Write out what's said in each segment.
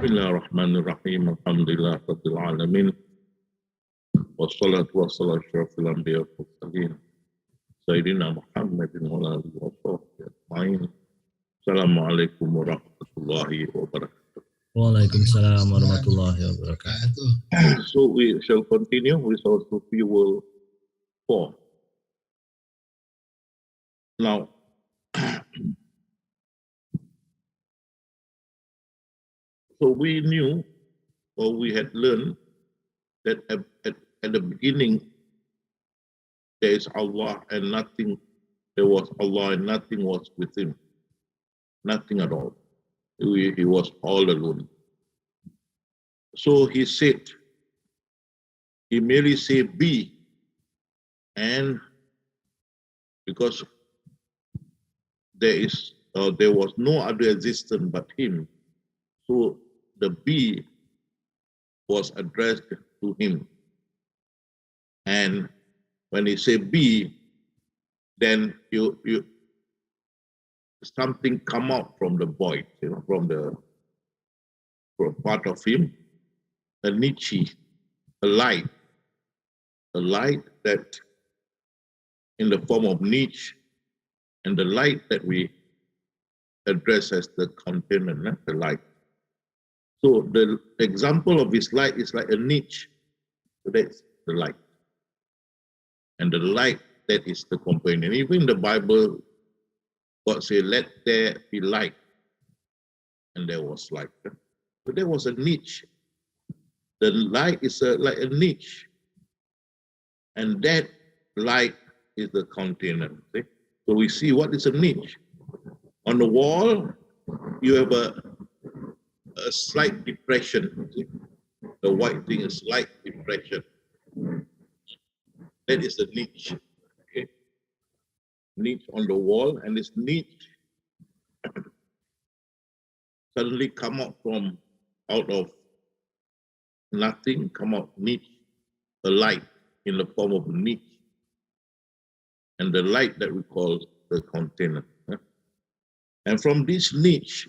Bismillahirrahmanirrahim. Alhamdulillah Rabbil Alamin. Wassalatu wassalamu ala asyrafil anbiya wal mursalin. Sayyidina Muhammadin wa alihi wa sahbihi ajma'in. Assalamualaikum warahmatullahi wabarakatuh. Waalaikumsalam warahmatullahi wabarakatuh. So we shall continue with our Sufi World 4. Now, so we knew, or we had learned, that at the beginning there is Allah and nothing, there was Allah and nothing was with him. Nothing at all. He was all alone. So he said, he merely said be, and because there was no other existence but him, so the be was addressed to him. And when he said be, then you something come out from the void, from part of him, a niche, a light that in the form of niche, and the light that we address as the container, the light. So the example of this light is like a niche. So that's the light. And the light, that is the companion. Even in the Bible, God said, let there be light. And there was light. So there was a niche. The light is like a niche. And that light is the container. See? So we see what is a niche. On the wall, you have a slight depression. See? The white thing is slight depression. That is a niche. Okay? Niche on the wall, and this niche suddenly come out of nothing, come out niche, a light in the form of a niche. And the light that we call the container. And from this niche,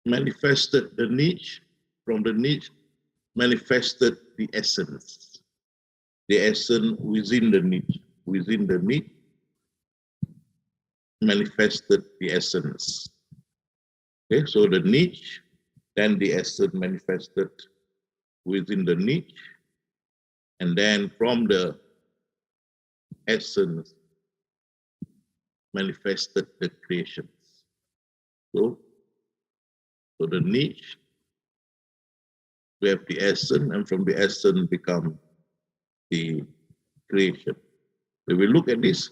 manifested the niche, from the niche manifested the essence within the niche. Within the niche manifested the essence. Okay, so the niche, then the essence manifested within the niche, and then from the essence manifested the creations. So the niche, we have the essence, and from the essence become the creation. We will look at this.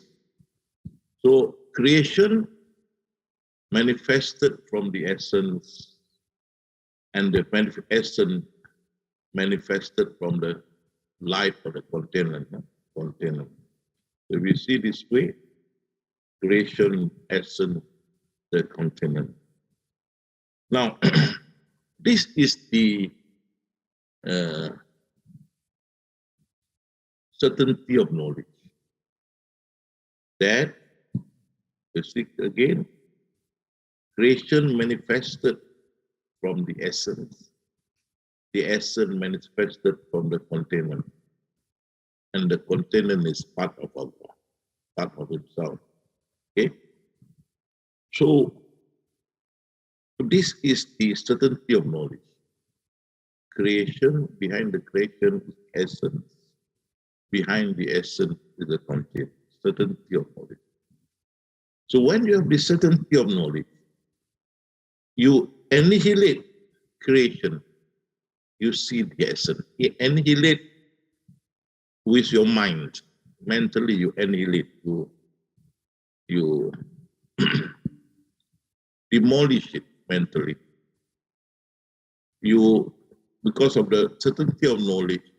So creation manifested from the essence, and the essence manifested from the light of the container. So we see this way, creation, essence, the container. Now, this is the certainty of knowledge. That, you see again, creation manifested from the essence manifested from the container. And the container is part of Allah, part of himself. Okay? So this is the certainty of knowledge. Creation, behind the creation is essence. Behind the essence is the container, certainty of knowledge. So when you have the certainty of knowledge, you annihilate creation, you see the essence. You annihilate with your mind. Mentally, you annihilate, you demolish it mentally. You, because of the certainty of knowledge,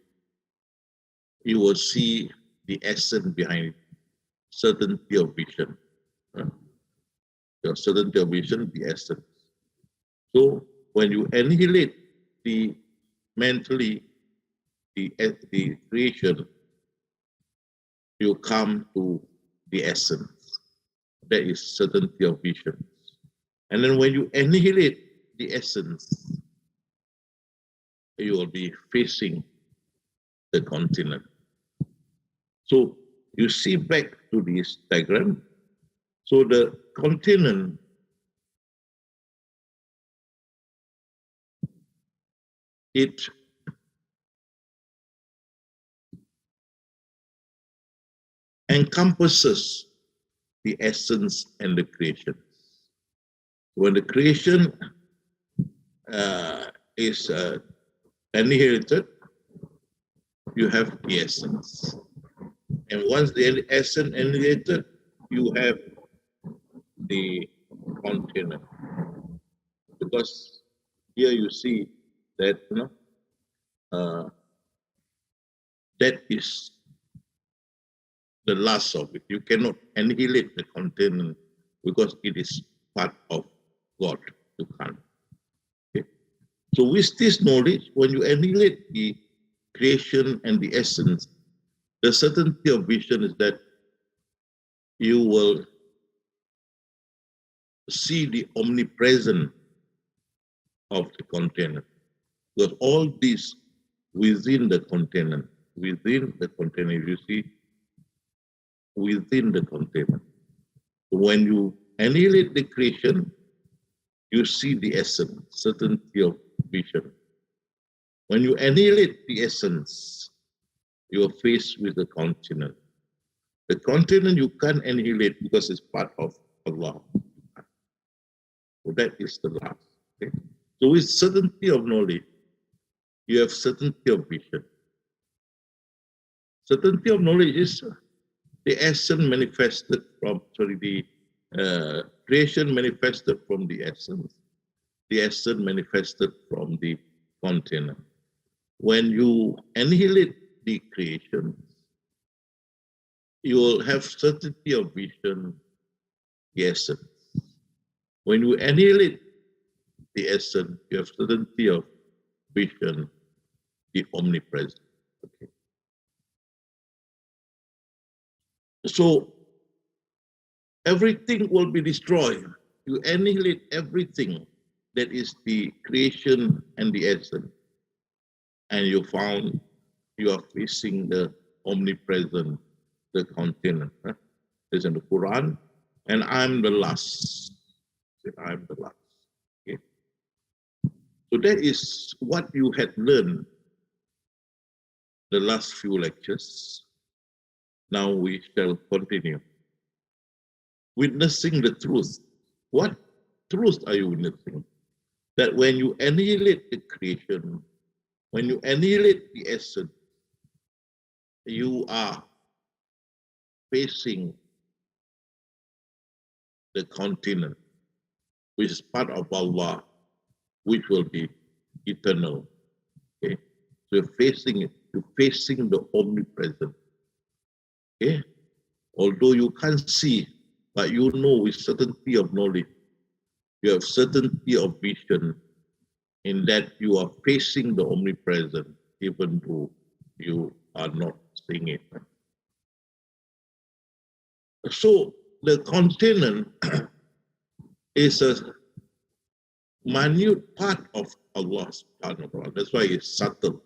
you will see the essence behind it, certainty of vision. The certainty of vision, the essence. So when you annihilate the mentally the creation, you come to the essence. That is certainty of vision. And then when you annihilate the essence, you will be facing the continent. So you see back to this diagram. So the continent it encompasses the essence and the creation. When the creation is annihilated, you have the essence. And once the essence annihilated, you have the continent. Because here you see that that is the last of it. You cannot annihilate the continent because it is part of God. You can't. Okay? So with this knowledge, when you annihilate the creation and the essence, the certainty of vision is that you will see the omnipresence of the continent. Because all this within the continent, you see, within the continent. When you annihilate the creation, you see the essence, certainty of vision. When you annihilate the essence, you are faced with the continent. The continent you can't annihilate because it's part of Allah. So that is the last. Okay? So with certainty of knowledge, you have certainty of vision. Certainty of knowledge is the essence manifested from, the creation manifested from the essence manifested from the continent. When you annihilate the creation, you will have certainty of vision, the essence. When you annihilate the essence, you have certainty of vision, the omnipresent. Okay. So everything will be destroyed. You annihilate everything that is the creation and the essence, and you found you are facing the omnipresent, the continent. It's in the Quran, and I'm the last. I'm the last. Okay. So that is what you had learned the last few lectures. Now we shall continue. Witnessing the truth. What truth are you witnessing? That when you annihilate the creation, when you annihilate the essence, you are facing the continent, which is part of Allah, which will be eternal. Okay? So you're facing the omnipresent. Okay? Although you can't see, but you know with certainty of knowledge, you have certainty of vision in that you are facing the omnipresent, even though you are not seeing it. So the continent is a minute part of Allah subhanahu wa ta'ala. That's why it's subtle.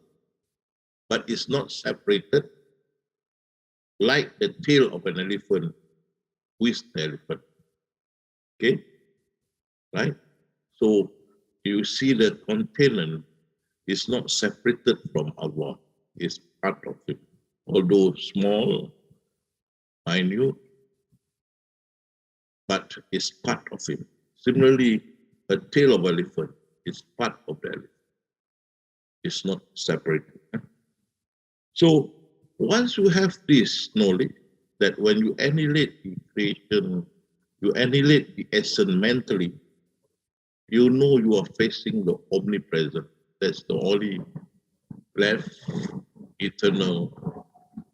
But it's not separated like the tail of an elephant with the elephant. Okay? Right? So you see the continent is not separated from Allah. It's part of it. Although small, minute, but it's part of it. Similarly, a tail of an elephant is part of the elephant. It's not separated. So once you have this knowledge, that when you annihilate the creation, you annihilate the essence mentally, you know you are facing the omnipresent. That's the only left, eternal,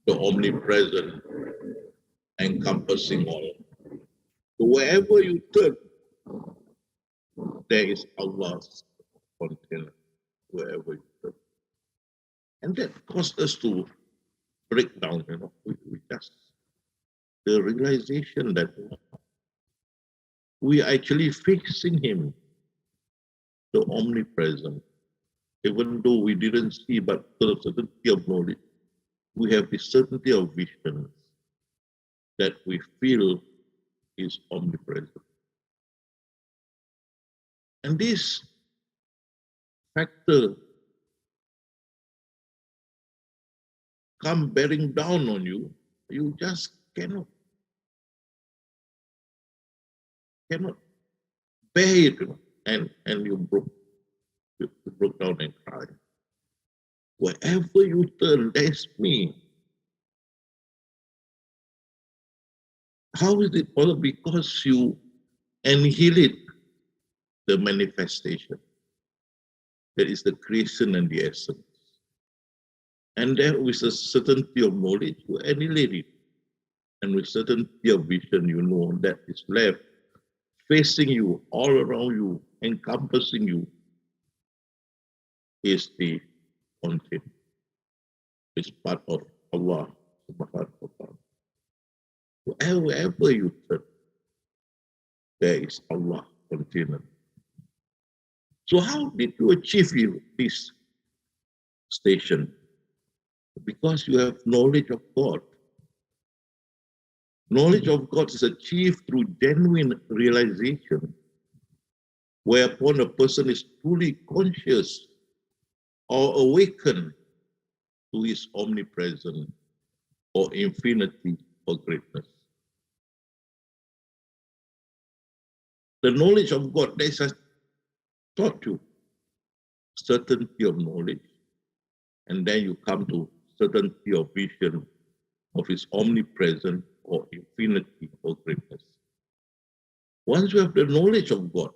the omnipresent, encompassing all. So wherever you turn, there is Allah's container, wherever you turn. And that caused us to break down, we just, the realization that we are actually facing him, the omnipresent. Even though we didn't see, but because of certainty of knowledge, we have the certainty of vision that we feel is omnipresent. And this factor come bearing down on you, you just cannot bear it, and you broke down and cried. Wherever you turn, there's me. How is it possible? Because you annihilate the manifestation. That is the creation and the essence. And then with a certainty of knowledge, you annihilate it. And with certainty of vision, you know that is left facing you, all around you, encompassing you, is the content. It's part of Allah subhanahu wa ta'ala. Wherever you turn, there is Allah contained. So how did you achieve this station? Because you have knowledge of God. Knowledge of God is achieved through genuine realization, whereupon a person is truly conscious or awakened to his omnipresence or infinity or greatness. The knowledge of God, this has taught you certainty of knowledge, and then you come to certainty of vision of his omnipresence or infinity or greatness. Once you have the knowledge of God,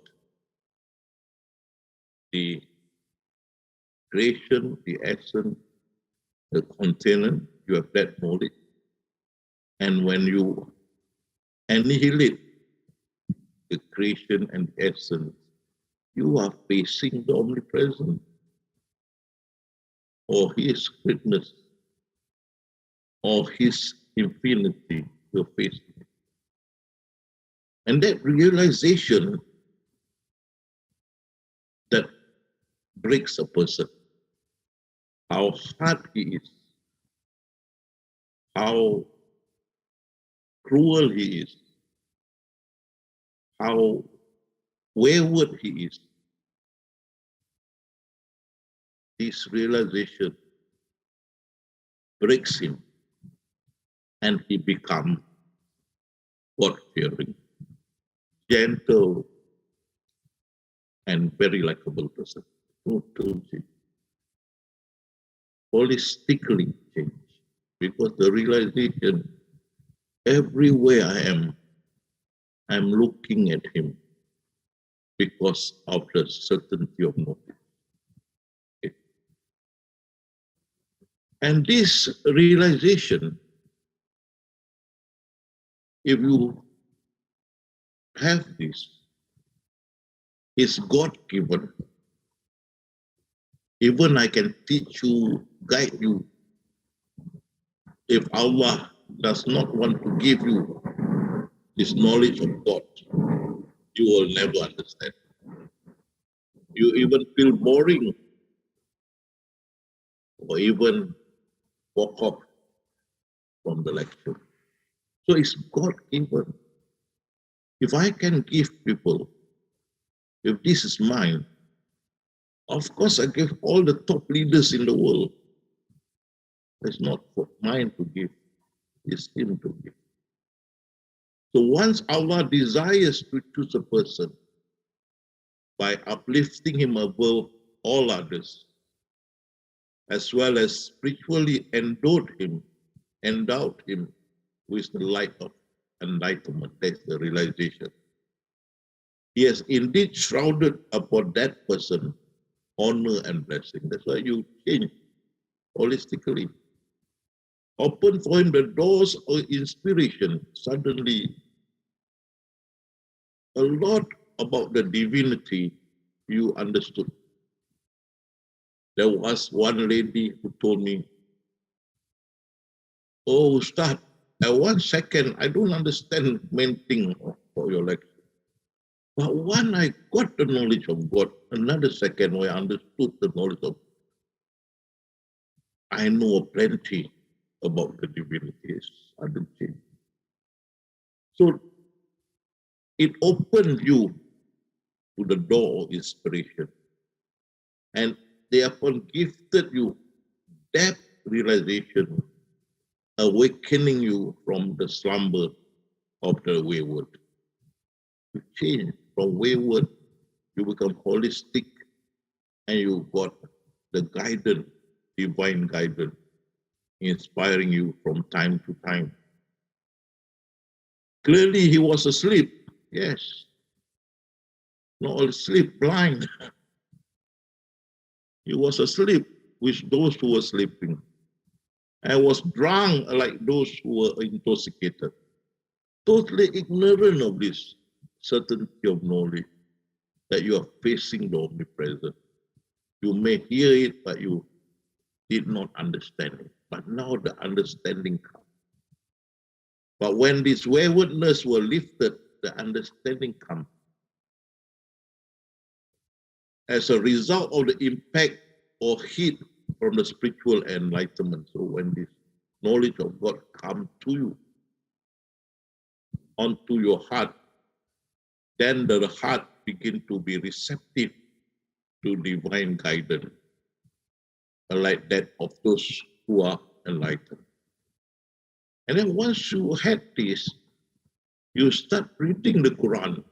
the creation, the essence, the container, you have that knowledge. And when you annihilate the creation and essence, you are facing the omnipresent or his greatness or his infinity, you're facing it. And that realization that breaks a person, how hard he is, how cruel he is, how wayward he is. This realization breaks him, and he becomes God-fearing, gentle, and very likable person. Totally, holistically changed, because the realization, everywhere I am, I'm looking at him because of the certainty of knowledge. Okay. And this realization, if you have this, is God-given. Even I can teach you, guide you. If Allah does not want to give you this knowledge of God, you will never understand. You even feel boring, or even walk off from the lecture. So it's God-given. If I can give people, if this is mine, of course I give all the top leaders in the world. It's not for mine to give, it's him to give. So once Allah desires to choose a person by uplifting him above all others, as well as spiritually endowed him with the light of enlightenment, that's the realization. He has indeed shrouded upon that person honor and blessing. That's why you change holistically. Open for him the doors of inspiration. Suddenly, a lot about the divinity you understood. There was one lady who told me, "Oh, Ustadz, at 1 second, I don't understand main thing for your lecture. But when I got the knowledge of God, another second where I understood the knowledge of, I know plenty about the divinities. I didn't change. So it opened you to the door of inspiration. And thereupon gifted you depth realization, awakening you from the slumber of the wayward. You change from wayward, you become holistic, and you got the guidance, divine guidance, inspiring you from time to time. Clearly, he was asleep. Yes. Not asleep, blind. He was asleep with those who were sleeping. And was drunk like those who were intoxicated. Totally ignorant of this certainty of knowledge that you are facing the omnipresent. You may hear it, but you did not understand it. But now the understanding comes. But when this waywardness were lifted, the understanding comes. As a result of the impact or heat from the spiritual enlightenment. So when this knowledge of God comes to you, onto your heart, then the heart begin to be receptive to divine guidance, like that of those who are enlightened. And then once you had this, you start reading the Quran,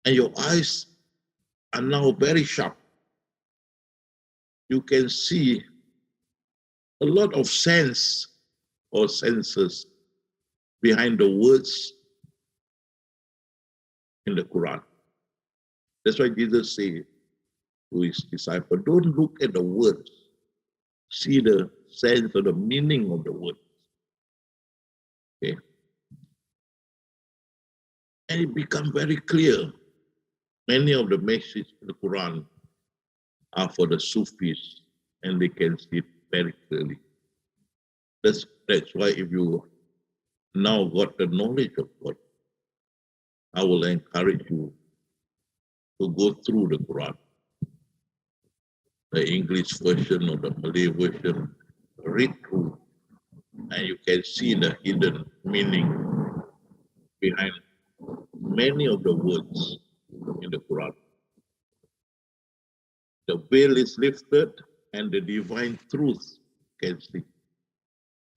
and your eyes are now very sharp. You can see a lot of sense or senses behind the words in the Quran. That's why Jesus said to his disciple, don't look at the words, see the sense or the meaning of the words. Okay? And it becomes very clear. Many of the messages in the Quran are for the Sufis, and they can see it very clearly. That's why if you now got the knowledge of God, I will encourage you to go through the Quran, the English version or the Malay version, read through, and you can see the hidden meaning behind many of the words in the Quran. The veil is lifted and the divine truth can see.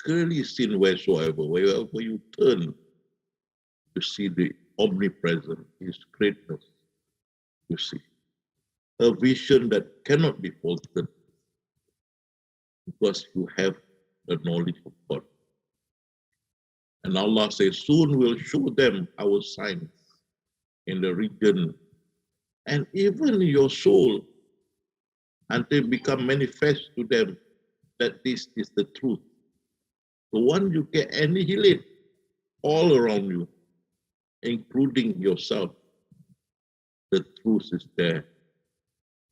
Clearly seen wheresoever, wherever you turn, you see the omnipresent, his greatness, you see. A vision that cannot be faltered because you have the knowledge of God. And Allah says, soon we'll show them our signs in the region, and even your soul, until it become manifest to them that this is the truth. So once you can annihilate all around you, including yourself, the truth is there.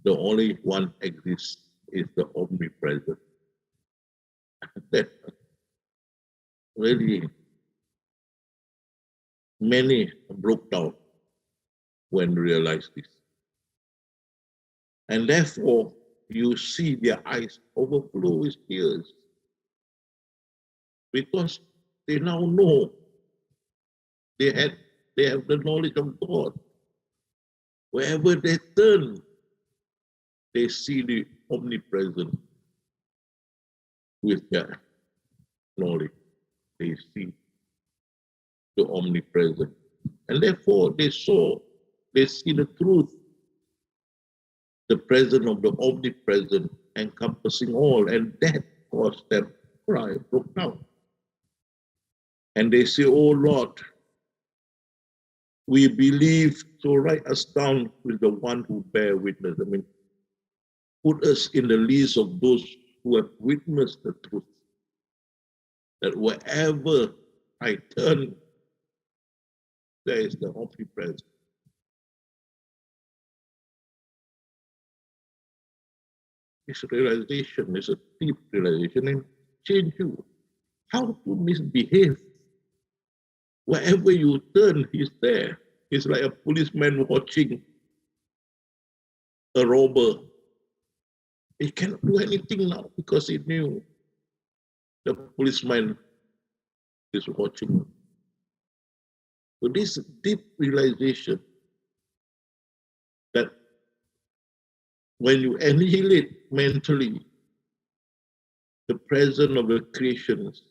The only one exists is the omnipresent. That really many broke down when realized this. And therefore, you see their eyes overflow with tears because they now know they have the knowledge of God. Wherever they turn, they see the omnipresent with their knowledge. They see the omnipresent. And therefore, they see the truth, the presence of the omnipresent encompassing all, and that caused them to cry, broke down. And they say, oh Lord, we believe, so write us down with the one who bear witness. I mean, put us in the list of those who have witnessed the truth. That wherever I turn, there is the omnipresent. This realization is a deep realization and change you. How to misbehave. Wherever you turn, he's there. It's like a policeman watching a robber. He cannot do anything now because he knew the policeman is watching him. So this deep realization that when you annihilate mentally the presence of the creations,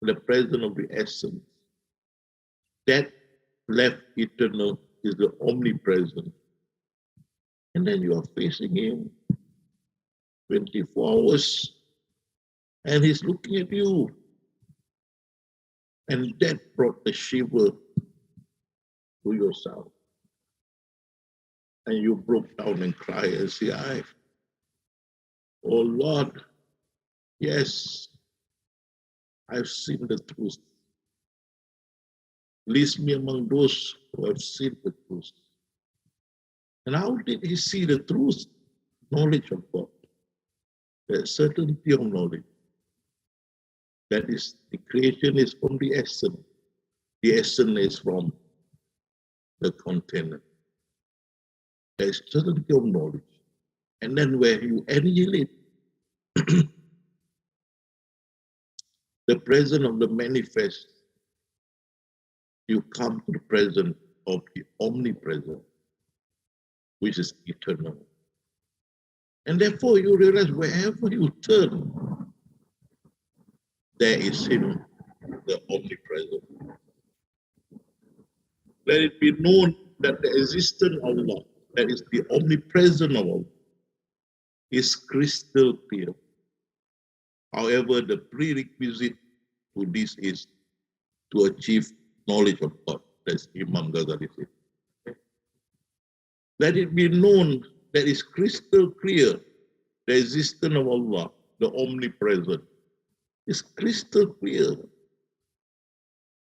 the presence of the essence, that left eternal is the omnipresent. And then you are facing him 24 hours and he's looking at you. And that brought the shiver to yourself. And you broke down and cried and said, oh Lord, yes, I've seen the truth. List me among those who have seen the truth. And how did he see the truth? Knowledge of God. The certainty of knowledge. That is, the creation is from the essence. The essence is from the container. There is certainty of knowledge. And then where you annihilate the presence of the manifest, you come to the presence of the omnipresent, which is eternal. And therefore you realize wherever you turn, there is him, the omnipresent. Let it be known that the existence of Allah, that is the omnipresent of Allah, is crystal clear. However, the prerequisite to this is to achieve knowledge of God. That's Imam Ghazali said. Let it be known that is crystal clear, the existence of Allah, the omnipresent, is crystal clear.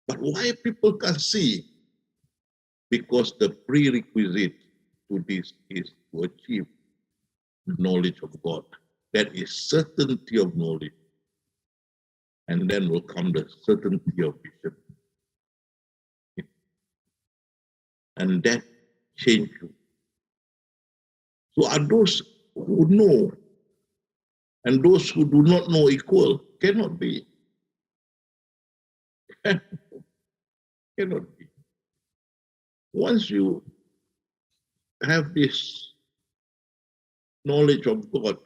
But why people can't see? Because the prerequisite to this is to achieve knowledge of God. That is certainty of knowledge. And then will come the certainty of vision. And that changes you. So are those who know and those who do not know equal? Cannot be. Cannot be. Once you have this knowledge of God,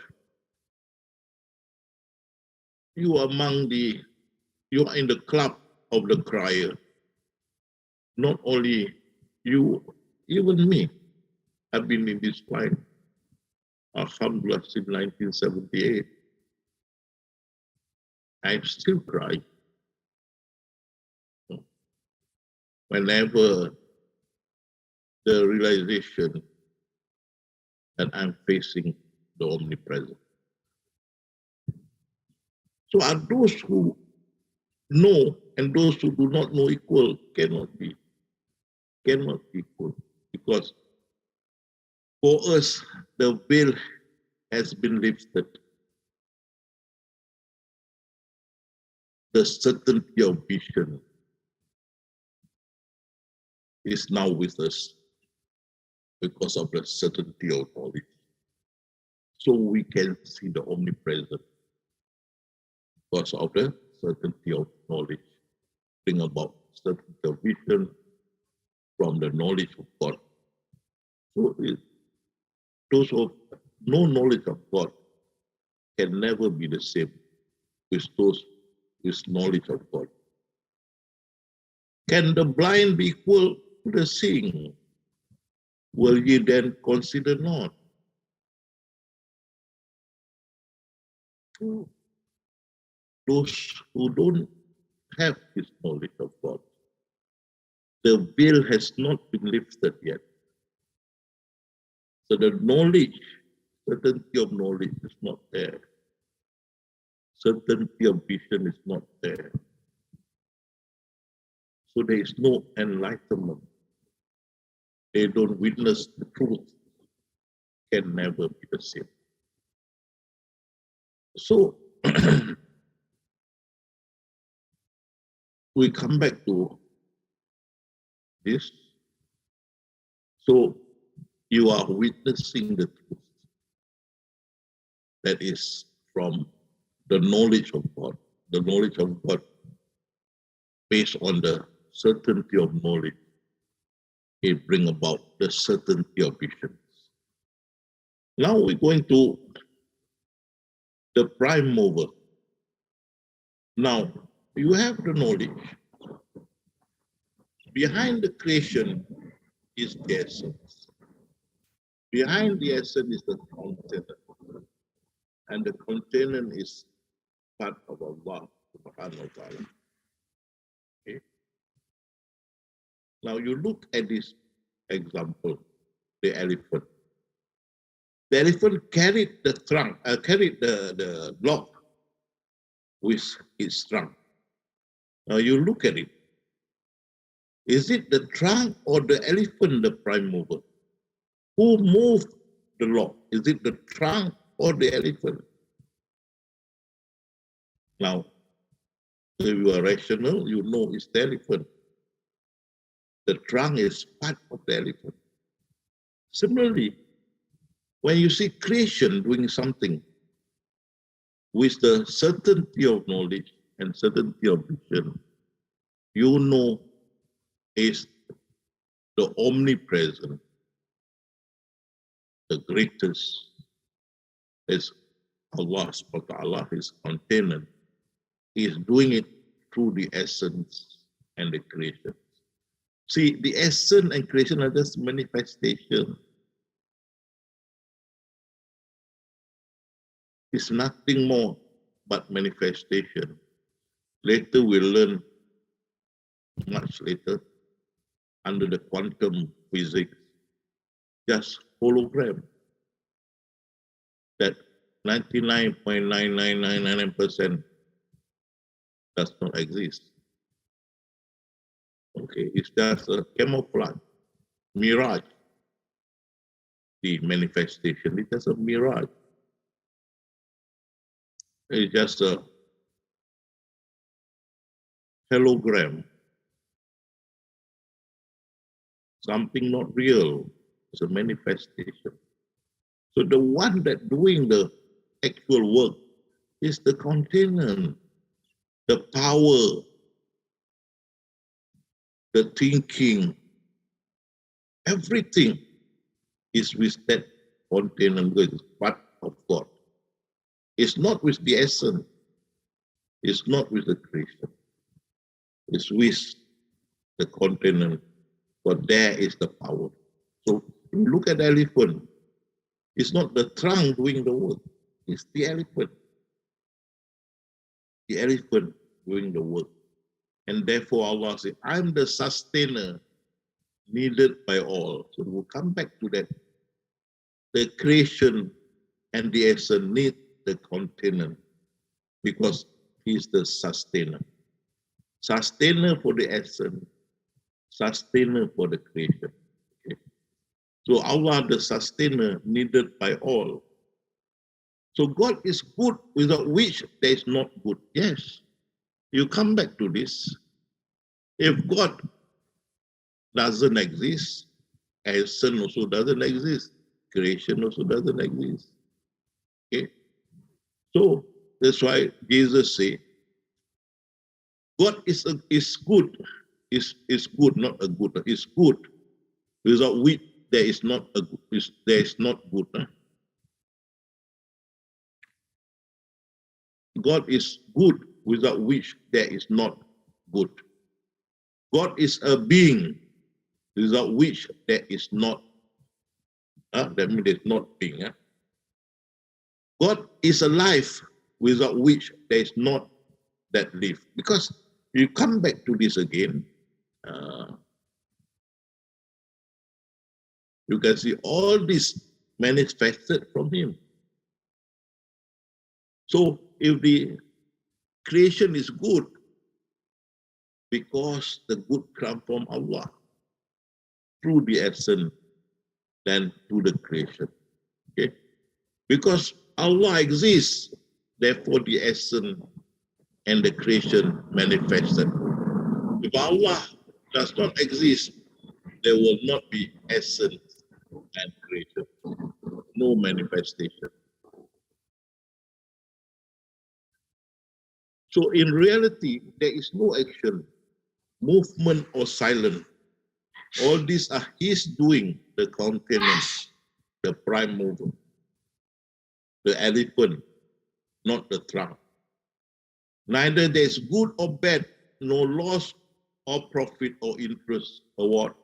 you are you are in the club of the crier. Not only you, even me. I've been in this line, alhamdulillah, since 1978. I still cry. Whenever the realization that I'm facing the omnipresent. So are those who know and those who do not know equal? Cannot be. Cannot be equal. Because for us, the veil has been lifted. The certainty of vision is now with us because of the certainty of knowledge. So we can see the omnipresent because of the certainty of knowledge. Bring about certainty of vision from the knowledge of God. So those who have no knowledge of God can never be the same with those with knowledge of God. Can the blind be equal to the seeing? Will ye then consider not? Those who don't have this knowledge of God, the veil has not been lifted yet. So the knowledge, certainty of knowledge is not there. Certainty of vision is not there. So there is no enlightenment. They don't witness the truth. Can never be the same. So we come back to this So you are witnessing the truth that is from the knowledge of God. The knowledge of God based on the certainty of knowledge, it brings about the certainty of visions. Now we're going to the prime mover. Now, you have the knowledge. Behind the creation is the essence. Behind the essence is the container. And the container is part of Allah subhanahu wa ta'ala. Okay? Now you look at this example, the elephant. The elephant carried the trunk, carried the block with its trunk. Now you look at it. Is it the trunk or the elephant the prime mover? Who moved the log? Is it the trunk or the elephant? Now, if you are rational, you know it's the elephant. The trunk is part of the elephant. Similarly, when you see creation doing something with the certainty of knowledge and certainty of vision, you know is the omnipresent, the greatest is Allah subhanahu wa ta'ala, his container. He is doing it through the essence and the creation. See, the essence and creation are just manifestation. It's nothing more but manifestation. Later we'll learn, much later, under the quantum physics, just hologram. That 99.9999% does not exist. Okay, it's just a camouflage, mirage. The manifestation, it's just a mirage. It's just a hologram. Something not real. It's a manifestation. So the one that doing the actual work is the container, the power, the thinking, everything is with that container because it's part of God. It's not with the essence. It's not with the creation. It's with the container, but there is the power. So you look at the elephant. It's not the trunk doing the work. It's the elephant. The elephant doing the work. And therefore Allah says, I'm the sustainer needed by all. So we'll come back to that. The creation and the essence need the container because he's the sustainer. Sustainer for the essence, sustainer for the creation. Okay. So Allah, the sustainer needed by all. So God is good without which there is not good. Yes. You come back to this. If God doesn't exist, essence also doesn't exist, creation also doesn't exist. Okay? So that's why Jesus said, God is good, is good, not a good. Is good, without which there is not a good. There is not good. Huh? God is good, without which there is not good. God is a being, without which there is not. That means there's not being. Huh? God is a life, without which there is not that live. Because you come back to this again, you can see all this manifested from him. So if the creation is good, because the good comes from Allah, through the essence, then to the creation. Okay? Because Allah exists, therefore the essence and the creation manifested. If Allah does not exist, there will not be essence and creation, no manifestation. So in reality, there is no action, movement or silence. All these are his doing, the containers, the prime mover, the elephant, not the trunk. Neither there is good or bad, no loss or profit or interest or what,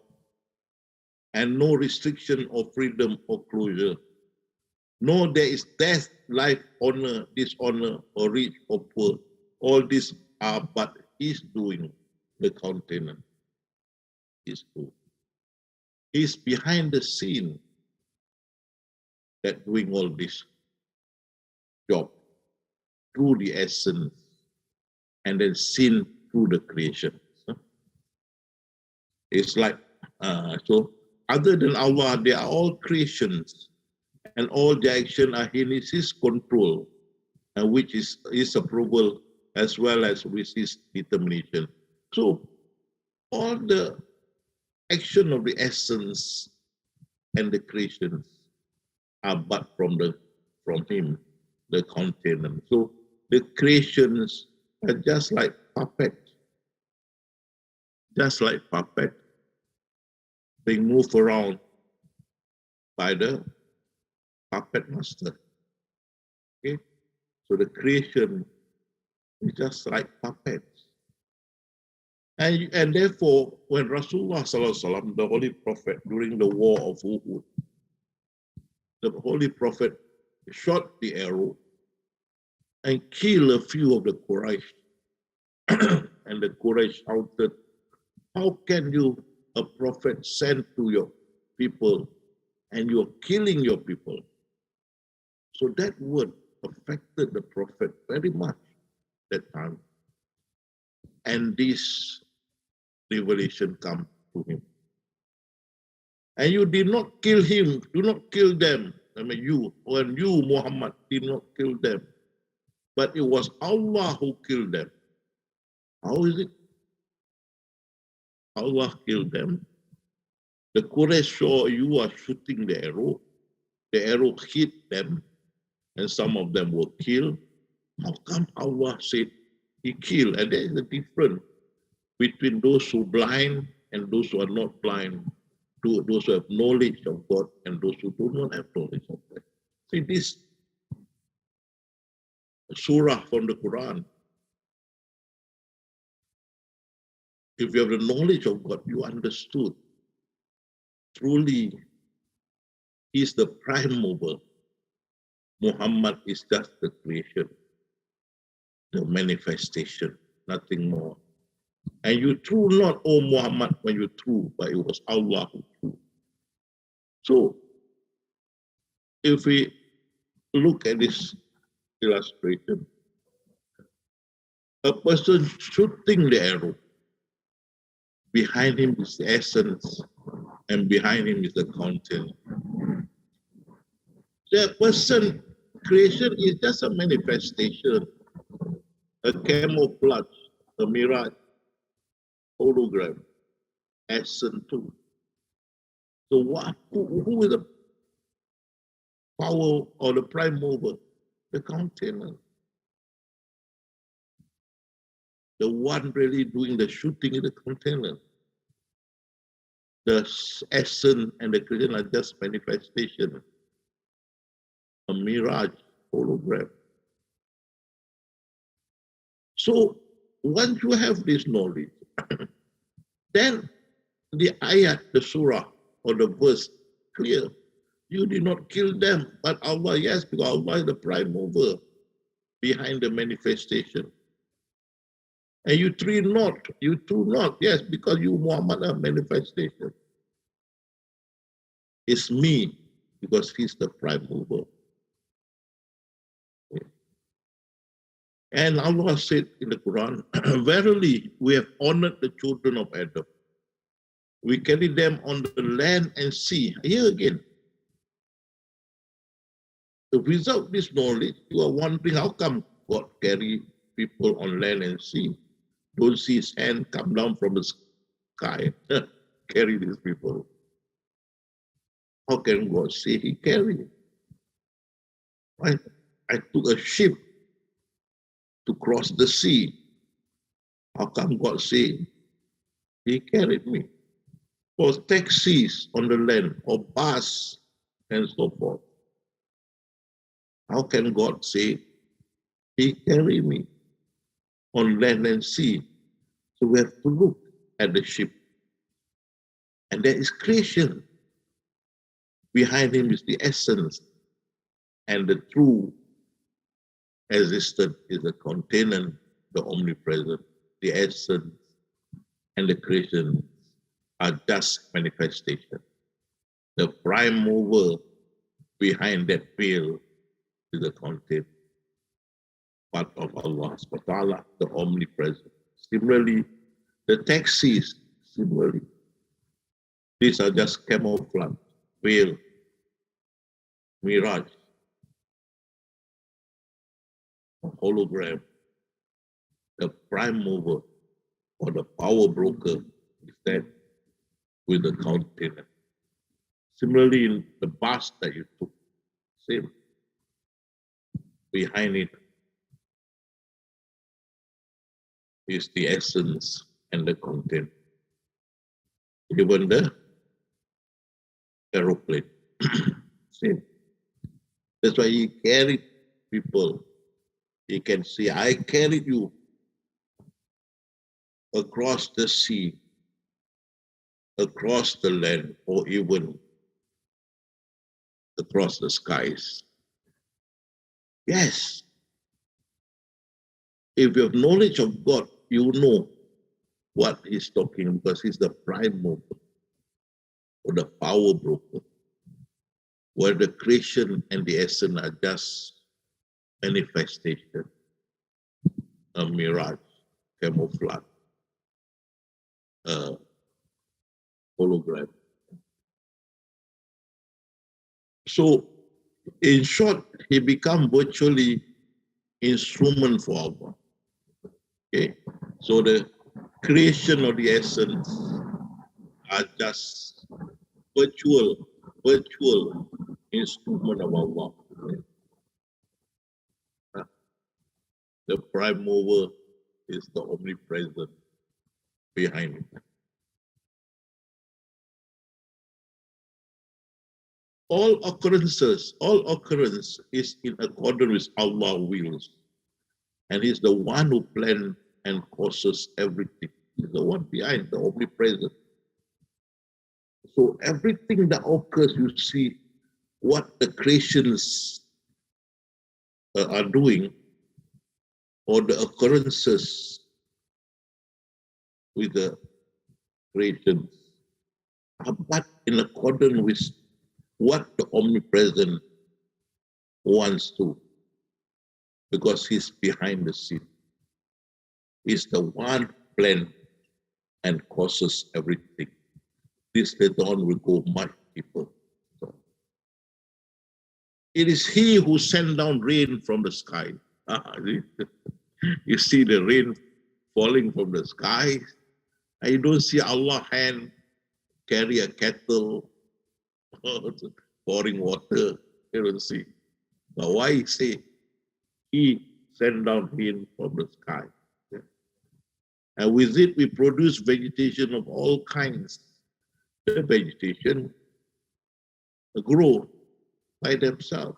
and no restriction or freedom or closure. No, there is death, life, honor, dishonor, or rich or poor. All these are but his doing, the container. His doing. He's behind the scene that doing all this job through the essence and then seen through the creation. It's like, so other than Allah, they are all creations and all their action are in his control, and which is his approval as well as with his determination. So all the action of the essence and the creations are but from him, the container. So the creations are just like puppets, They move around by the puppet master. Okay, so the creation is just like puppets. And therefore, when Rasulullah SAW, the Holy Prophet, during the war of Uhud, the Holy Prophet shot the arrow and killed a few of the Quraysh. And the Quraysh shouted, how can you, a prophet, send to your people and you're killing your people? So that word affected the prophet very much that time. And this revelation come to him. And you did not kill him, do not kill them. I mean, you, Muhammad, did not kill them. But it was Allah who killed them. How is it? Allah killed them. The Quraysh saw you are shooting the arrow hit them, and some of them were killed. How come Allah said he killed? And there is a difference between those who are blind and those who are not blind, those who have knowledge of God and those who do not have knowledge of God. See, this surah from the Quran, if you have the knowledge of God, you understood. Truly, he is the prime mover. Muhammad is just the creation, the manifestation, nothing more. And you threw not, O Muhammad, when you threw, but it was Allah who threw. So, if we look at this illustration, a person shooting the arrow, behind him is the essence, and behind him is the content. The person creation is just a manifestation, a camouflage, a mirage, hologram, essence too. So who is the power or the prime mover? The container. The one really doing the shooting is the container. The essence and the creation are just manifestation, a mirage, hologram. So once you have this knowledge, then the ayat, the surah, or the verse clear. You did not kill them, but Allah, yes, because Allah is the prime mover behind the manifestation. And you threw not, yes, because you, Muhammad, are manifestation. It's me, because he's the prime mover. And Allah said in the Quran, verily, we have honored the children of Adam. We carried them on the land and sea. Here again, without this knowledge, you are wondering how come God carry people on land and sea. Don't see his hand come down from the sky. carry these people? How can God say He carried? I took a ship to cross the sea. How come God say He carried me? For taxis on the land, or bus, and so forth. How can God say He carried me on land and sea? So we have to look at the ship. And there is creation. Behind Him is the essence, and the true existence is the container, the omnipresent, the essence, and the creation are just manifestation. The prime mover behind that veil is the content part of Allah subhanahu wa ta'ala, the omnipresent. Similarly, the taxis, similarly, these are just camouflage, veil, mirage, hologram. The prime mover or the power broker is that with the container. Similarly, in the bus that you took, same. Behind it is the essence and the content. Even the aeroplane, same. That's why He carried people. He can say, I carried you across the sea, across the land, or even across the skies. Yes. If you have knowledge of God, you know what He's talking, because He's the prime mover or the power broker, where the creation and the essence are just manifestation, a mirage, camouflage, hologram. So, in short, He become virtually instrument for Allah. Okay, so the creation of the essence are just virtual instrument of Allah. The prime mover is the omnipresent behind it. All occurrence is in accordance with Allah's wills. And He's the one who plans and causes everything. He's the one behind, the omnipresent. So everything that occurs, you see what the creations are doing, or the occurrences with the creations, but in accordance with what the omnipresent wants to, because He's behind the scene. He's the one plan and causes everything. This later on will go much deeper. So, it is He who sent down rain from the sky. You see the rain falling from the sky, and you don't see Allah's hand carry a kettle pouring water. You don't see. But why He say He sent down rain from the sky? And with it, we produce vegetation of all kinds. The vegetation grow by themselves.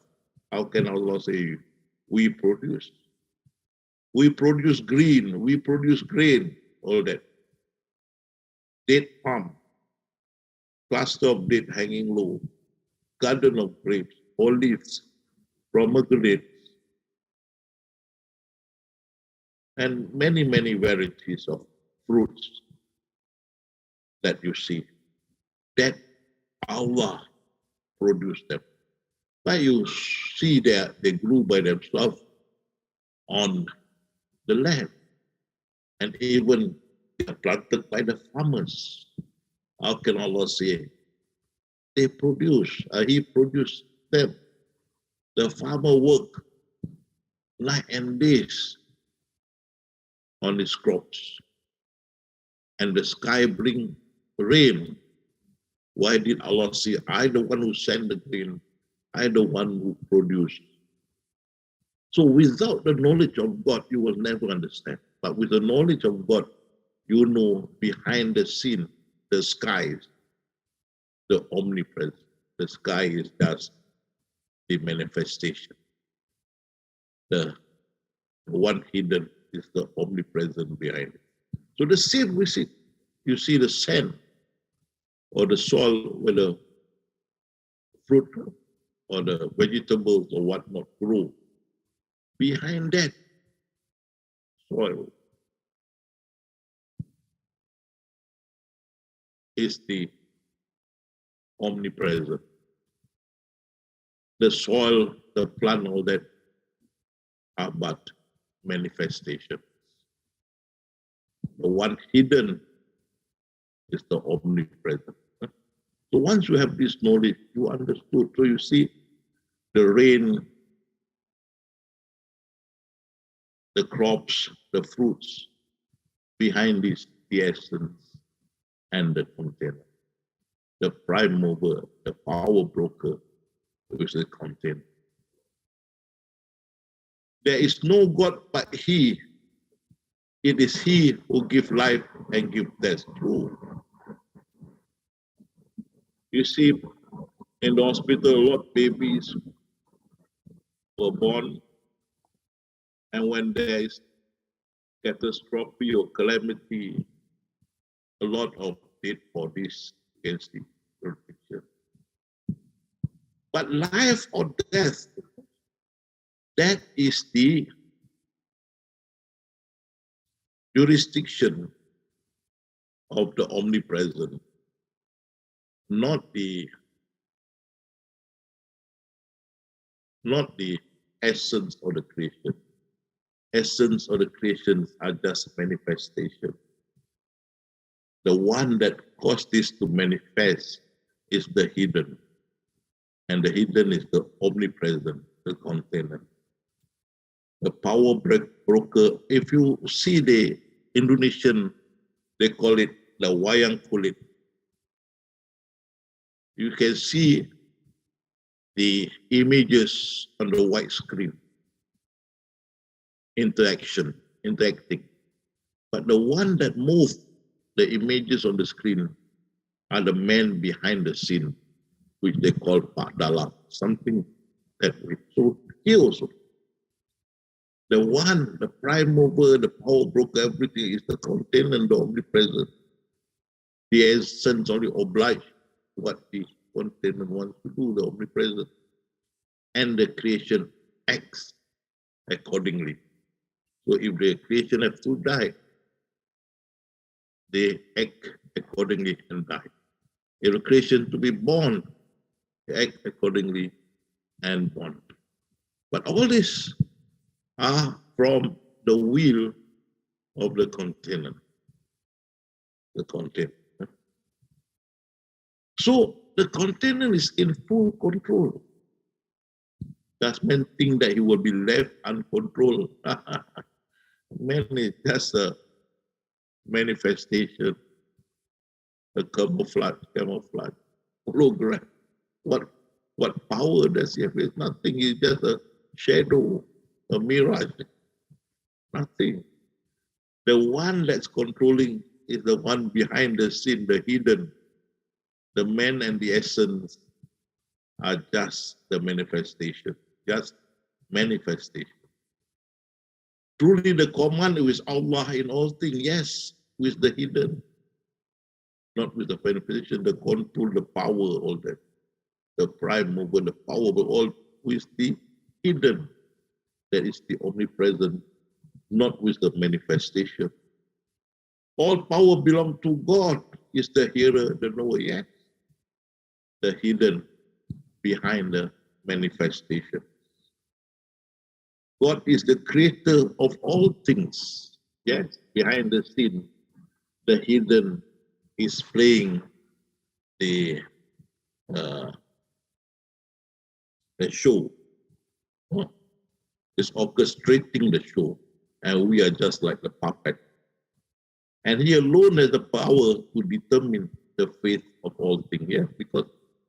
How can Allah say we produce? We produce green, we produce grain, all that. Date palm, cluster of date hanging low, garden of grapes, olives, pomegranates, and many, many varieties of fruits that you see. That Allah produced them. But you see that they grew by themselves on the land. And even they are planted by the farmers. How can Allah say they produce, He produced them? The farmer work night and days on his crops. And the sky bring rain Why did Allah say, I the one who sent the grain, I the one who produced? So without the knowledge of God, you will never understand. But with the knowledge of God, you know behind the scene, the sky is the omnipresent. The sky is just the manifestation. The one hidden is the omnipresent behind it. So the seed we see, you see the sand or the soil where the fruit or the vegetables or whatnot grow. Behind that soil is the omnipresent. The soil, the plant, all that are but manifestations. The one hidden is the omnipresent. So once you have this knowledge, you understood. So you see the rain, the crops, the fruits, behind this, the essence and the container. The prime mover, the power broker, is the container. There is no God but He. It is He who gives life and gives death. True. You see, in the hospital, a lot of babies were born, and when there is catastrophe or calamity, a lot of dead bodies against the protection. But life or death, that is the jurisdiction of the omnipresent, not the essence of the creation. Essence of the creations are just manifestation. The one that caused this to manifest is the hidden. And the hidden is the omnipresent, the container. The power broker, if you see the Indonesian, they call it the wayang kulit. You can see the images on the white screen, interacting. But the one that moves the images on the screen are the men behind the scene, which they call Pak Dalam, something that we so here also. The one, the prime mover, the power broker, everything is the container and the omnipresent. The essence only oblige what the container wants to do, the omnipresent. And the creation acts accordingly. So if the creation has to die, they act accordingly and die. If the creation to be born, they act accordingly and born. But all this are from the will of the container. The container. So the container is in full control. Does man think that he will be left uncontrolled? Man is just a manifestation, a camouflage, hologram. What power does he have? It's nothing. It's just a shadow, a mirage. Nothing. The one that's controlling is the one behind the scene, the hidden. The man and the essence are just the manifestation, just manifestation. Truly the command is Allah in all things, yes, with the hidden, not with the manifestation, the control, the power, all that. The prime mover, the power, but all with the hidden, that is the omnipresent, not with the manifestation. All power belongs to God, is the hearer, the knower, yes. The hidden behind the manifestation. God is the creator of all things. Yes, behind the scene, the hidden is playing the show. Is orchestrating the show, and we are just like the puppet. And He alone has the power to determine the fate of all things. Yes, because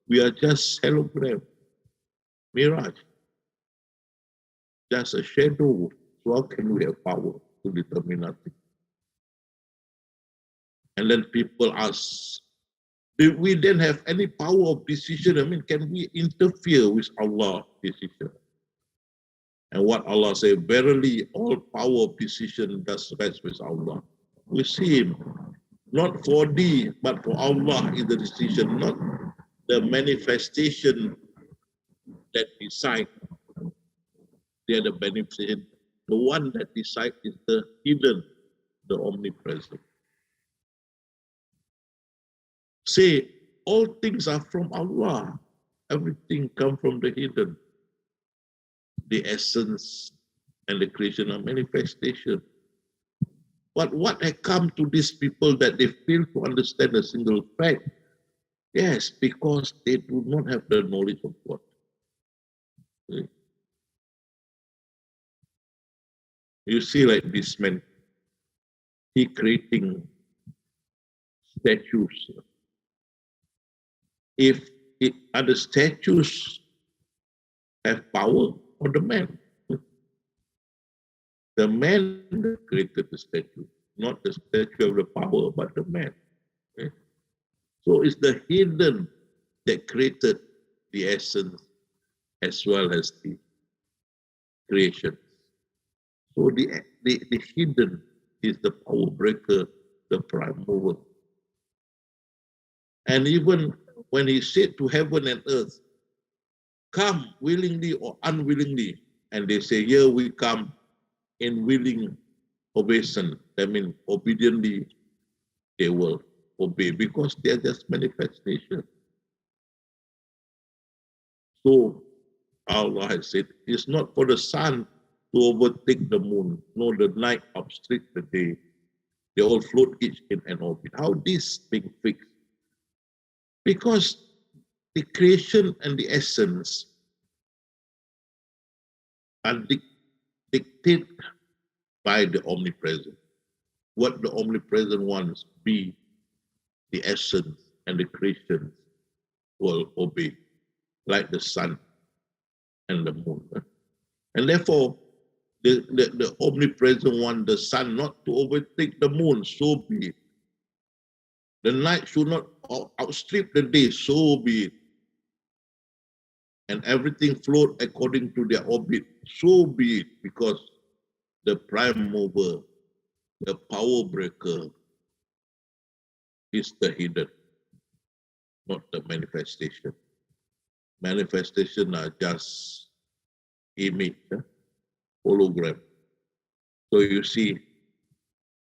we are just hologram, mirage, just a shadow. So how can we have power to determine nothing? And then people ask, do we then have any power of decision? I mean, can we interfere with Allah's decision? And what Allah said, verily all power of decision does rest with Allah. We see him, not for thee, but for Allah is the decision, not the manifestation that decide. They are the beneficent. The one that decides is the hidden, the omnipresent. Say, all things are from Allah. Everything comes from the hidden. The essence and the creation are manifestation. But what had come to these people that they fail to understand a single fact? Yes, because they do not have the knowledge of God. You see, like this man, he creating statues. If other statues have power or the man? The man that created the statue, not the statue of the power, but the man. Okay? So it's the hidden that created the essence as well as the creation. So the hidden is the power breaker, the prime mover. And even when he said to heaven and earth, come willingly or unwillingly, and they say, here we come in willing obeisance. That means obediently they will obey because they are just manifestation. So Allah has said, it's not for the sun to overtake the moon, nor the night outstrip the day. They all float each in an orbit. How this being fixed? Because the creation and the essence are dictated by the omnipresent. What the omnipresent wants be, the essence and the creation will obey, like the sun and the moon. And therefore, the omnipresent want the sun not to overtake the moon, so be it. The night should not outstrip the day, so be it. And everything float according to their orbit, so be it, because the prime mover, the power breaker, is the hidden, not the manifestation. Manifestation are just image, hologram. So you see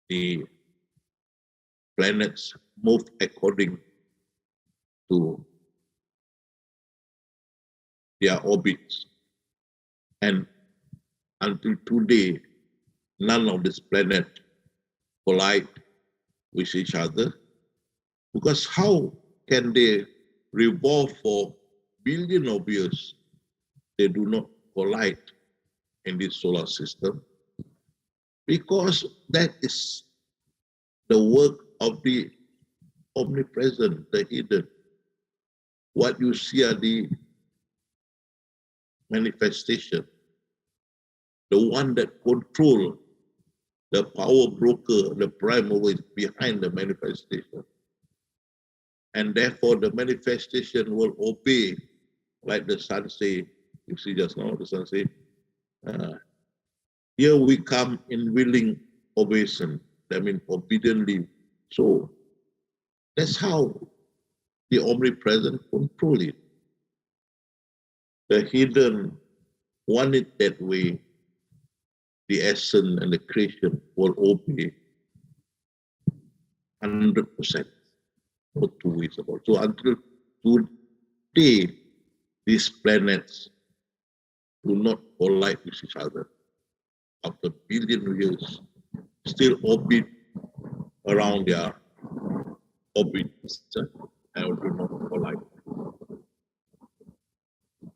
the planets move according to their orbits. And until today, none of these planets collide with each other. Because how can they revolve for billions of years? They do not collide in this solar system. Because that is the work of the omnipresent, the hidden. What you see are the manifestation. The one that controls the power broker, the prime mover is behind the manifestation. And therefore the manifestation will obey, like the sun say, you see just now, the sun say, here we come in willing obeisance. That means obediently. So that's how the omnipresent control it. The hidden want it that way. The essence and the creation will obey 100%. No two ways about it. So until today, these planets do not collide with each other. After billions of years, still orbit around their orbits and do not collide.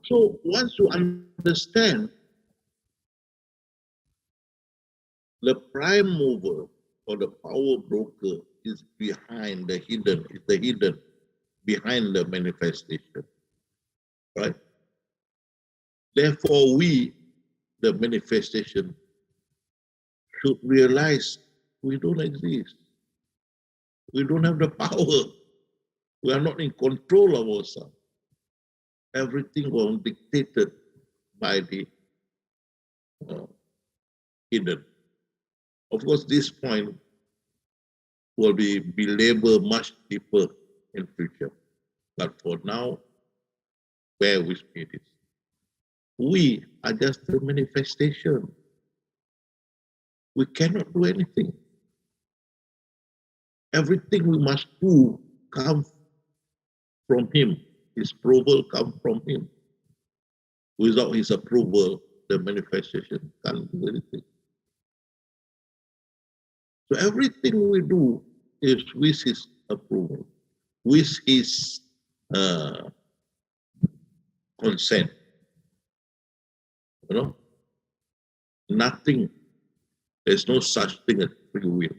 So once you understand the prime mover or the power broker is behind the hidden, is the hidden, behind the manifestation, right? Therefore, we, the manifestation, should realize we don't exist. We don't have the power. We are not in control of ourselves. Everything was dictated by the hidden. Of course, this point will be belabored much deeper in future. But for now, bear with me this. We are just a manifestation. We cannot do anything. Everything we must do comes from Him. His approval comes from Him. Without His approval, the manifestation can't do anything. So everything we do is with His approval, with His consent. You know, nothing. There's no such thing as free will.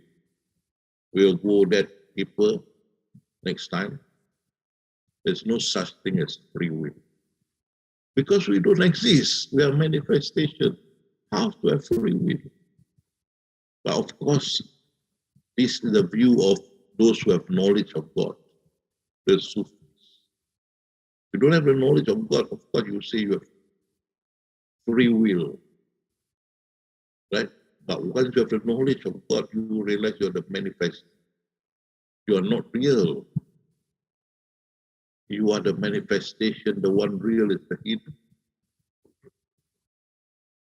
We'll go that deeper next time. There's no such thing as free will. Because we don't exist, we are manifestation. How to have free will? But of course, this is the view of those who have knowledge of God, the Sufis. If you don't have the knowledge of God, of course you say you have free will, right? But once you have the knowledge of God, you realize you're the manifest. You are not real. You are the manifestation. The one real is the hidden.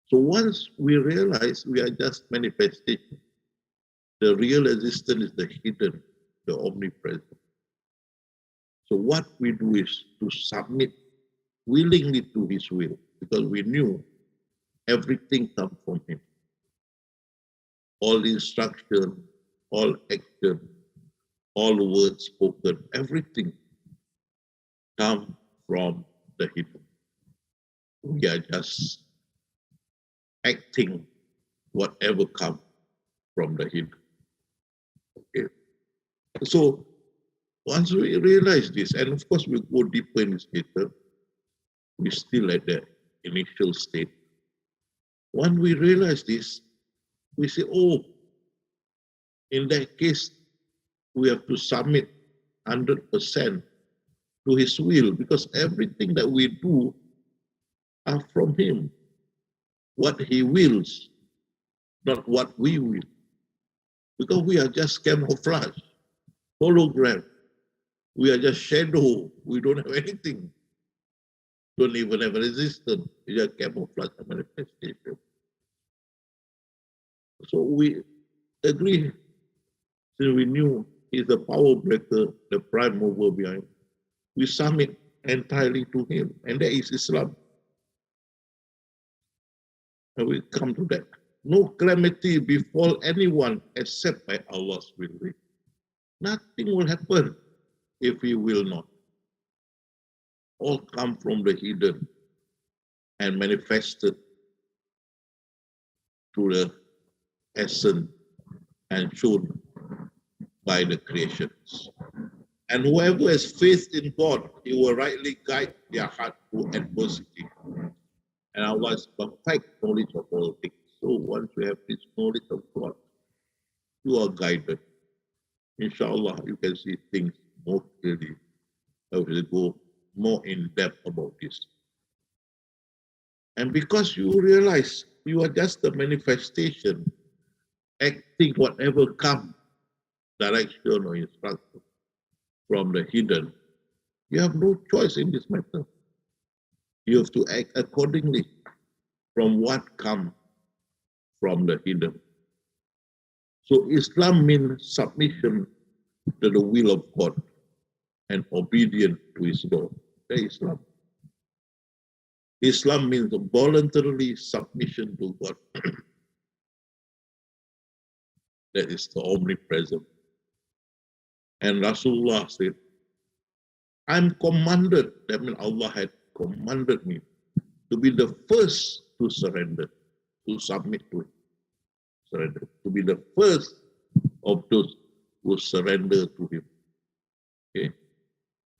So once we realize we are just manifestation, the real existence is the hidden, the omnipresent. So what we do is to submit willingly to His will, because we knew everything comes from Him. All instruction, all action, all words spoken, everything comes from the hidden. We are just acting whatever comes from the hidden. Okay. So once we realize this, and of course we go deeper in this later, we're still at the initial state. When we realize this, we say, oh, in that case, we have to submit 100% to His will, because everything that we do are from Him. What He wills, not what we will. Because we are just camouflage, hologram. We are just shadow. We don't have anything. Don't even have resistance. We are camouflage and manifestation. So we agree, since we knew He's the power breaker, the prime mover behind. We submit entirely to Him, and that is Islam. And we come to that. No calamity befall anyone except by Allah's will. Nothing will happen if He will not. All come from the hidden and manifested through the essence and shown by the creations. And whoever has faith in God, He will rightly guide their heart to adversity. And Allah has perfect knowledge of all things. So once you have this knowledge of God, you are guided. Inshallah, you can see things more clearly. I will go more in depth about this. And because you realize you are just a manifestation, acting whatever comes, direction or instruction from the hidden, you have no choice in this matter. You have to act accordingly from what comes from the hidden. So Islam means submission to the will of God and obedience to His law. That is Islam. Islam means voluntarily submission to God. That is the omnipresent. And Rasulullah said, I'm commanded, that means Allah had commanded me to be the first to surrender, to submit to it. Surrender, to be the first of those who surrender to Him. Okay?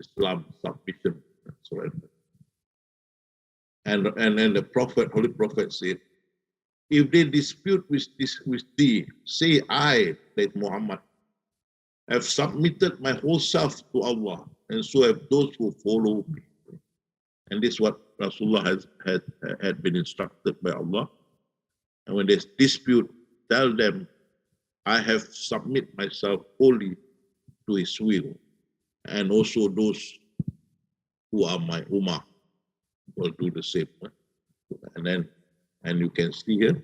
Islam, submission, and surrender. And the Prophet, Holy Prophet said, if they dispute with thee, say I, that Muhammad, have submitted my whole self to Allah, and so have those who follow me. And this is what Rasulullah had been instructed by Allah. And when they dispute, tell them, I have submit myself wholly to His will. And also those who are my ummah will do the same. And you can see here,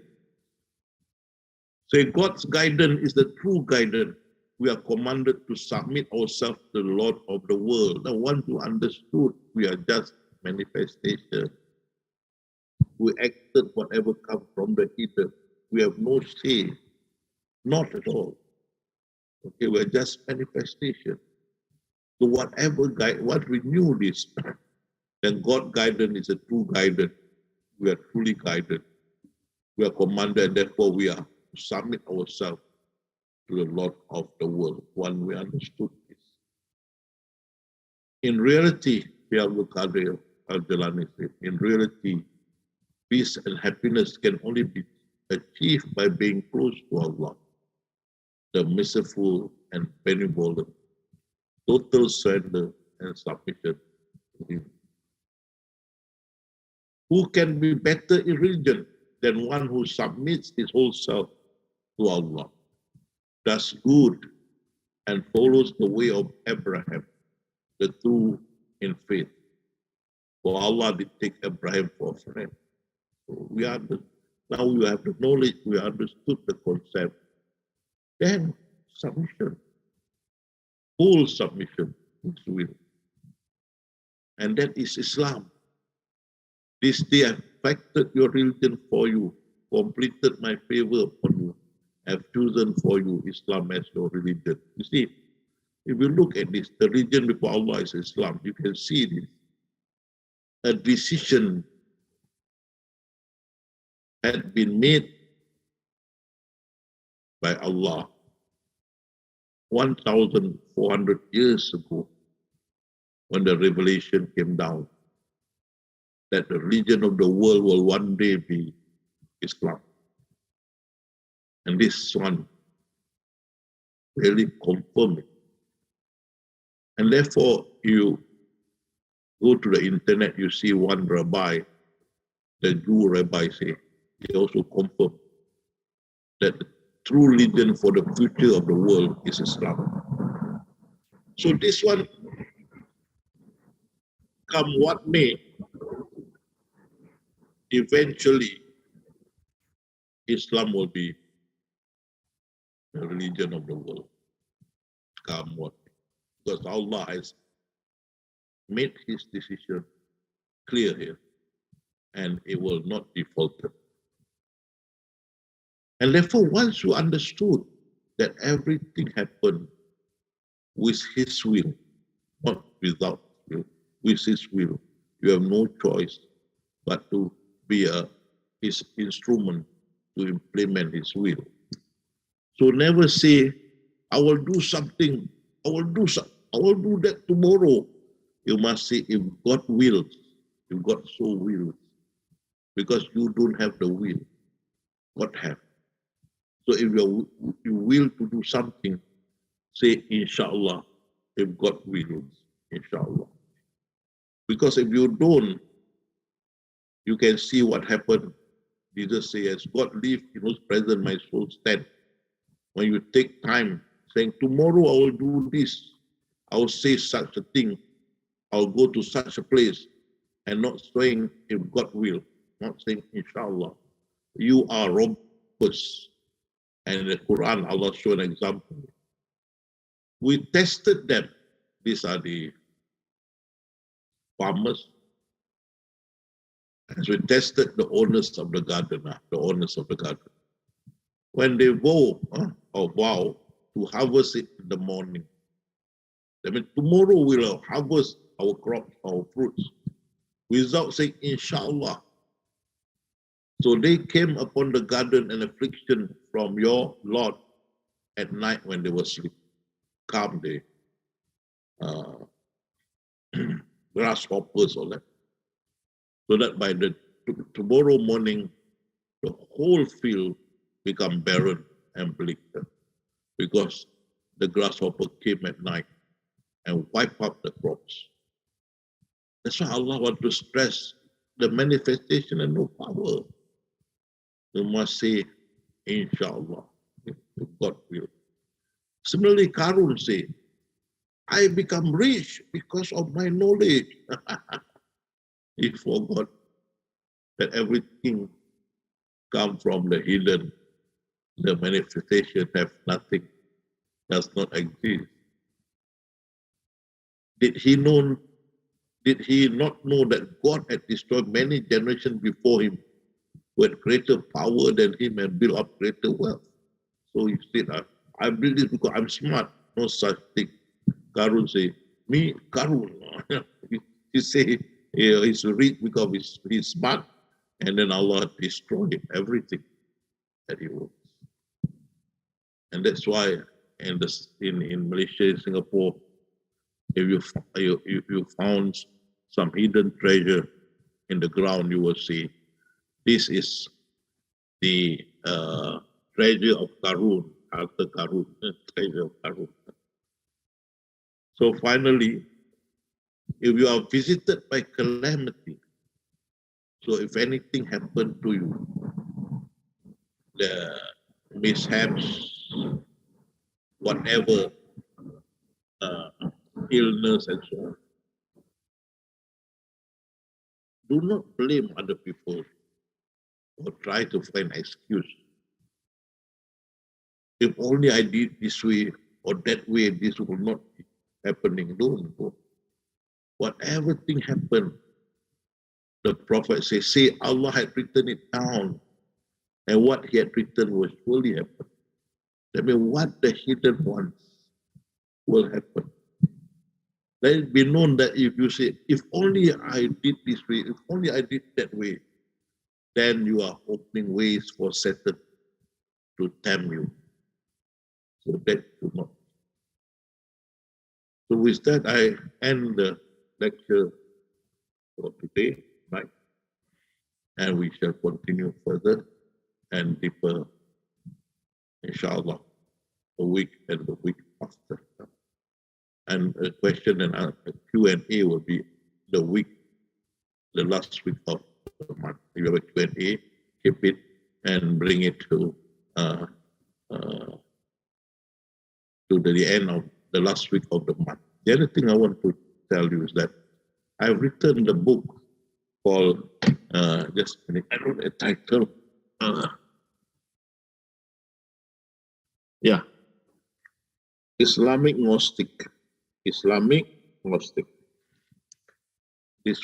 say God's guidance is the true guidance. We are commanded to submit ourselves to the Lord of the world. Now, once you understood, we are just manifestation. We acted whatever comes from the heater. We have no say, not at all. Okay, we are just manifestation. So whatever guide, what we knew this, then God guidance is a true guidance. We are truly guided. We are commanded, and therefore we are to submit ourselves to the Lord of the world. When we understood this. In reality, Abdul Qadir al-Jalani said, in reality, peace and happiness can only be achieved by being close to Allah, the merciful and benevolent, total surrender and submission to Him. Who can be better in religion than one who submits his whole self to Allah, does good, and follows the way of Abraham, the true in faith? For Allah did take Abraham for a friend. So now we have the knowledge, we understood the concept. Then submission, full submission to His will. And that is Islam. This day I perfected your religion for you, completed my favor upon you, have chosen for you Islam as your religion. You see, if you look at this, the religion before Allah is Islam. You can see this. A decision had been made by Allah 1,400 years ago when the revelation came down that the religion of the world will one day be Islam. And this one really confirmed it. And therefore, you go to the internet, you see one rabbi, the Jew rabbi say, he also confirmed that the true religion for the future of the world is Islam. So this one, come what may, eventually Islam will be the religion of the world. Come what may. Because Allah has made His decision clear here, and it will not be faltered. And therefore, once you understood that everything happened with His will, not without will, with His will, you have no choice but to be His instrument to implement His will. So never say, I will do something, I will do that tomorrow. You must say, if God wills, if God so wills, because you don't have the will, God have. So if you will to do something, say, inshallah, if God wills, inshallah. Because if you don't, you can see what happened. Jesus says, as God lives, in whose presence my soul stands. When you take time saying, tomorrow I will do this, I will say such a thing, I will go to such a place, and not saying, if God will, not saying, inshallah. You are robbers. And in the Quran, Allah showed an example. We tested them. These are the farmers. As we tested the owners of the garden, when they vow to harvest it in the morning, that means tomorrow we'll harvest our crops, our fruits, without saying inshallah. So they came upon the garden an affliction from your Lord at night when they were asleep. Calm day. grasshoppers or that. So that by the tomorrow morning, the whole field become barren and bleak because the grasshopper came at night and wipe out the crops. That's why Allah wants to stress the manifestation and no power. You must say, Inshallah, if God will. Similarly, Karun say, I become rich because of my knowledge. He forgot that everything comes from the hidden. The manifestation have nothing, does not exist. Did he not know that God had destroyed many generations before him with greater power than him and built up greater wealth? So he said, I build this because I'm smart. No such thing. Karun say, me, Karun. He say he's rich because he's smart, and then Allah destroyed everything that he was. And that's why in Malaysia, Singapore, if you found some hidden treasure in the ground, you will see this is the treasure of Karun, after Karun, treasure of Karun. So finally, if you are visited by calamity, so if anything happened to you, the mishaps, whatever, illness and so on, do not blame other people or try to find excuse. If only I did this way or that way, this will not be happening. Don't go. Whatever thing happened, the Prophet says, say Allah had written it down, and what he had written will surely happen. That means what the hidden ones will happen. Let it be known that if you say, if only I did this way, if only I did that way, then you are opening ways for Satan to tempt you. So that should not. So with that, I end the lecture for today, right? And we shall continue further and deeper, inshallah, a week and the week after. And a question and answer, Q&A will be the last week of the month. If you have a Q&A, keep it and bring it to the end of the last week of the month. The other thing I want to tell you is that I've written the book called, just a minute, I don't know the title. Yeah, Islamic Gnostic. This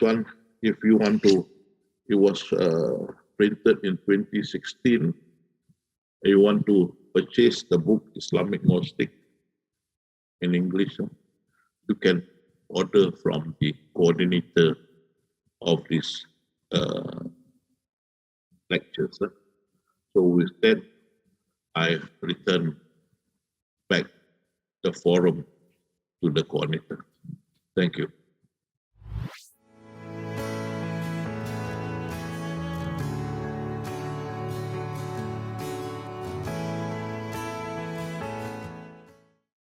one, if you want to, it was printed in 2016. You want to purchase the book Islamic Gnostic in English, you can order from the coordinator of this lectures. So with that, I return back the forum to the coordinator. Thank you.